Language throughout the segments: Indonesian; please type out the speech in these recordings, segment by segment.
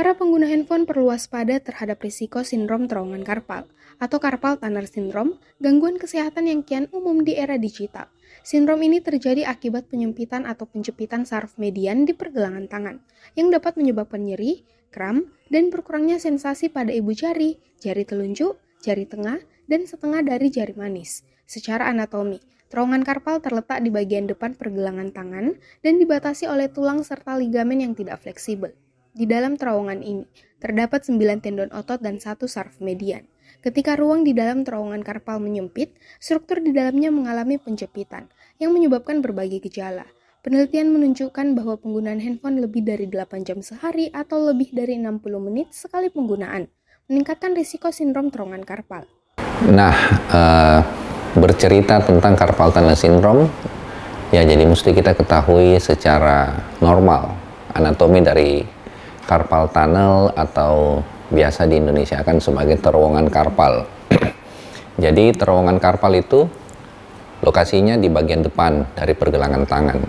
Para pengguna handphone perlu waspada terhadap risiko sindrom terowongan karpal atau carpal tunnel syndrome, gangguan kesehatan yang kian umum di era digital. Sindrom ini terjadi akibat penyempitan atau penjepitan saraf median di pergelangan tangan, yang dapat menyebabkan nyeri, kram, dan berkurangnya sensasi pada ibu jari, jari telunjuk, jari tengah, dan setengah dari jari manis. Secara anatomi, terowongan karpal terletak di bagian depan pergelangan tangan dan dibatasi oleh tulang serta ligamen yang tidak fleksibel. Di dalam terowongan ini, terdapat 9 tendon otot dan 1 saraf median. Ketika ruang di dalam terowongan karpal menyempit, struktur di dalamnya mengalami penjepitan, yang menyebabkan berbagai gejala. Penelitian menunjukkan bahwa penggunaan handphone lebih dari 8 jam sehari atau lebih dari 60 menit sekali penggunaan, meningkatkan risiko sindrom terowongan karpal. Nah, bercerita tentang carpal tunnel syndrome, ya jadi mesti kita ketahui secara normal anatomi dari carpal tunnel atau biasa di Indonesia kan sebagai terowongan karpal. Jadi terowongan karpal itu lokasinya di bagian depan dari pergelangan tangan.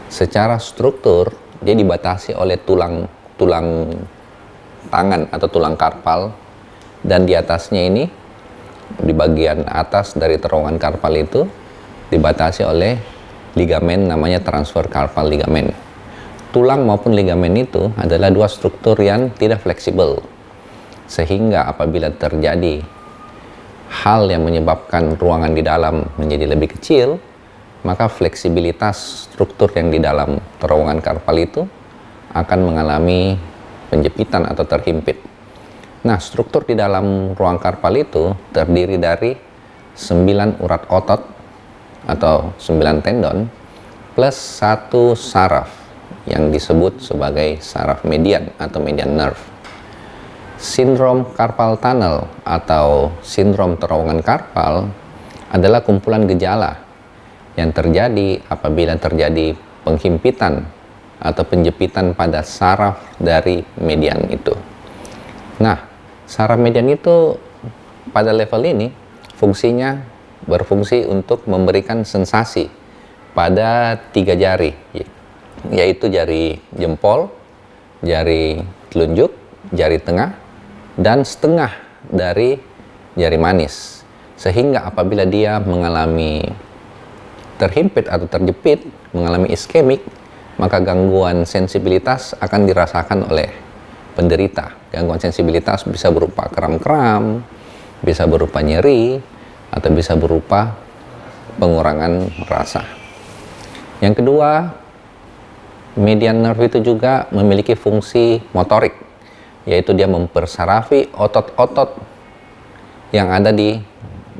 Secara struktur dia dibatasi oleh tulang tangan atau tulang karpal, dan di atasnya ini di bagian atas dari terowongan karpal itu dibatasi oleh ligamen namanya transfer carpal ligament. Tulang maupun ligamen itu adalah dua struktur yang tidak fleksibel, sehingga apabila terjadi hal yang menyebabkan ruangan di dalam menjadi lebih kecil, maka fleksibilitas struktur yang di dalam terowongan karpal itu akan mengalami penjepitan atau terhimpit. Nah, struktur di dalam ruang karpal itu terdiri dari 9 urat otot atau 9 tendon plus 1 saraf yang disebut sebagai saraf median atau median nerve. Sindrom carpal tunnel atau sindrom terowongan karpal adalah kumpulan gejala yang terjadi apabila terjadi penghimpitan atau penjepitan pada saraf dari median itu. Nah, saraf median itu pada level ini berfungsi untuk memberikan sensasi pada 3 jari, yaitu jari jempol, jari telunjuk, jari tengah, dan setengah dari jari manis. Sehingga apabila dia mengalami terhimpit atau terjepit, mengalami iskemik, maka gangguan sensibilitas akan dirasakan oleh penderita. Gangguan sensibilitas bisa berupa kram-kram, bisa berupa nyeri, atau bisa berupa pengurangan rasa. Yang kedua, median nerve itu juga memiliki fungsi motorik, yaitu dia mempersarafi otot-otot yang ada di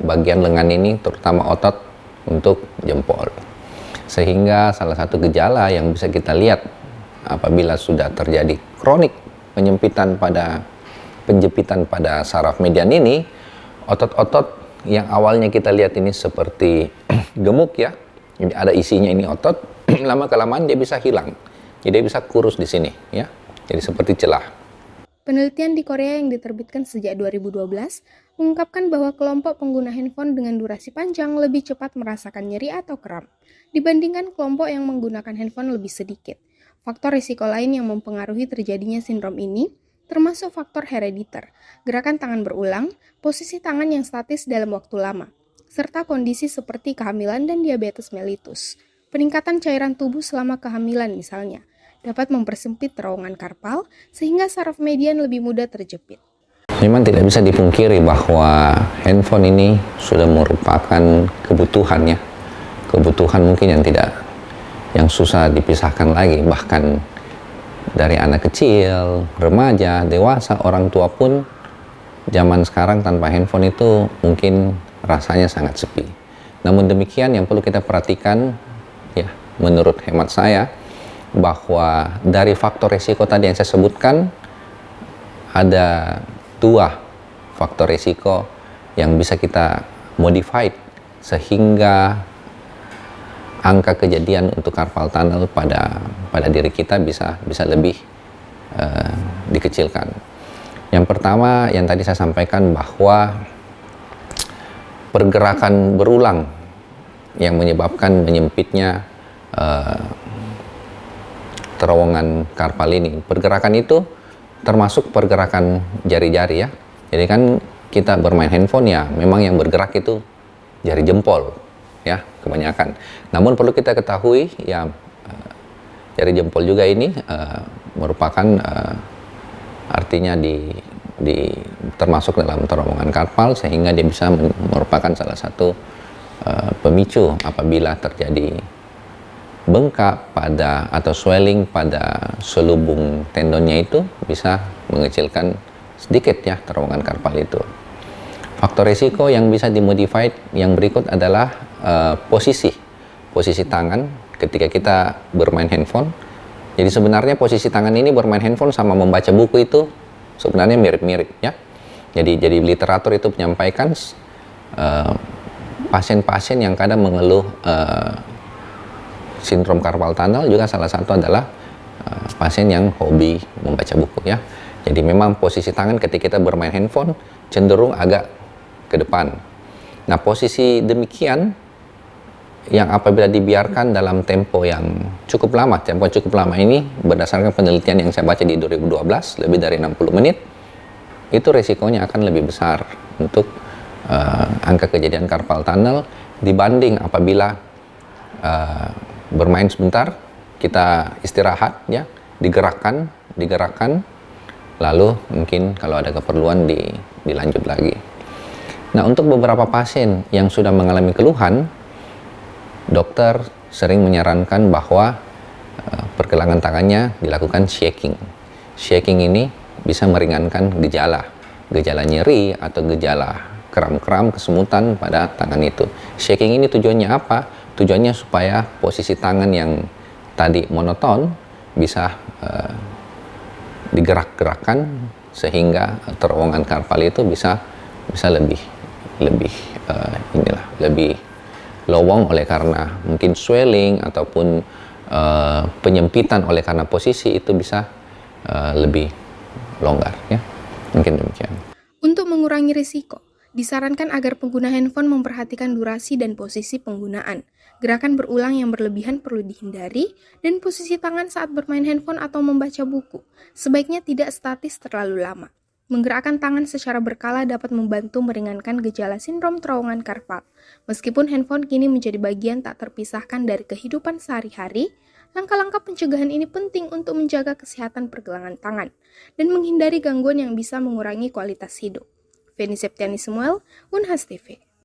bagian lengan ini, terutama otot untuk jempol. Sehingga salah satu gejala yang bisa kita lihat apabila sudah terjadi kronik penjepitan pada saraf median ini, otot-otot yang awalnya kita lihat ini seperti gemuk ya, ini ada isinya ini otot, lama-kelamaan dia bisa hilang. Jadi dia bisa kurus di sini ya. Jadi seperti celah. Penelitian di Korea yang diterbitkan sejak 2012 mengungkapkan bahwa kelompok pengguna handphone dengan durasi panjang lebih cepat merasakan nyeri atau kram dibandingkan kelompok yang menggunakan handphone lebih sedikit. Faktor risiko lain yang mempengaruhi terjadinya sindrom ini termasuk faktor herediter, gerakan tangan berulang, posisi tangan yang statis dalam waktu lama, serta kondisi seperti kehamilan dan diabetes mellitus. Peningkatan cairan tubuh selama kehamilan misalnya, dapat mempersempit terowongan karpal sehingga saraf median lebih mudah terjepit. Memang tidak bisa dipungkiri bahwa handphone ini sudah merupakan kebutuhan ya. Kebutuhan mungkin yang susah dipisahkan lagi, bahkan dari anak kecil, remaja, dewasa, orang tua pun zaman sekarang tanpa handphone itu mungkin rasanya sangat sepi. Namun demikian yang perlu kita perhatikan ya, menurut hemat saya, bahwa dari faktor risiko tadi yang saya sebutkan ada 2 faktor risiko yang bisa kita modify sehingga angka kejadian untuk carpal tunnel pada diri kita bisa lebih dikecilkan. Yang pertama yang tadi saya sampaikan bahwa pergerakan berulang yang menyebabkan menyempitnya terowongan karpal ini. Pergerakan itu termasuk pergerakan jari-jari ya. Jadi kan kita bermain handphone ya memang yang bergerak itu jari jempol ya kebanyakan. Namun perlu kita ketahui ya jari jempol juga ini merupakan artinya termasuk dalam terowongan karpal, sehingga dia bisa merupakan salah satu pemicu apabila terjadi bengkak pada atau swelling pada selubung tendonnya, itu bisa mengecilkan sedikit ya terowongan karpal itu. Faktor risiko yang bisa dimodified yang berikut adalah posisi tangan ketika kita bermain handphone. Jadi sebenarnya posisi tangan ini bermain handphone sama membaca buku itu sebenarnya mirip-mirip ya. Jadi literatur itu menyampaikan pasien-pasien yang kadang mengeluh sindrom carpal tunnel juga salah satu adalah pasien yang hobi membaca buku ya. Jadi memang posisi tangan ketika kita bermain handphone cenderung agak ke depan. Nah, posisi demikian yang apabila dibiarkan dalam tempo yang cukup lama ini berdasarkan penelitian yang saya baca di 2012 lebih dari 60 menit, itu resikonya akan lebih besar untuk angka kejadian carpal tunnel dibanding apabila bermain sebentar, kita istirahat ya, digerakkan lalu mungkin kalau ada keperluan dilanjut lagi. Nah, untuk beberapa pasien yang sudah mengalami keluhan, dokter sering menyarankan bahwa pergelangan tangannya dilakukan shaking. Shaking ini bisa meringankan gejala nyeri atau gejala kram-kram, kesemutan pada tangan itu. Shaking ini tujuannya apa? Tujuannya supaya posisi tangan yang tadi monoton bisa digerak-gerakkan sehingga terowongan karpal itu bisa lebih lowong oleh karena mungkin swelling ataupun penyempitan oleh karena posisi itu bisa lebih longgar ya. Mungkin demikian. Untuk mengurangi risiko, disarankan agar pengguna handphone memperhatikan durasi dan posisi penggunaan. Gerakan berulang yang berlebihan perlu dihindari, dan posisi tangan saat bermain handphone atau membaca buku sebaiknya tidak statis terlalu lama. Menggerakkan tangan secara berkala dapat membantu meringankan gejala sindrom terowongan karpal. Meskipun handphone kini menjadi bagian tak terpisahkan dari kehidupan sehari-hari, langkah-langkah pencegahan ini penting untuk menjaga kesehatan pergelangan tangan dan menghindari gangguan yang bisa mengurangi kualitas hidup. Feni Septiani Samuel, Unhas TV.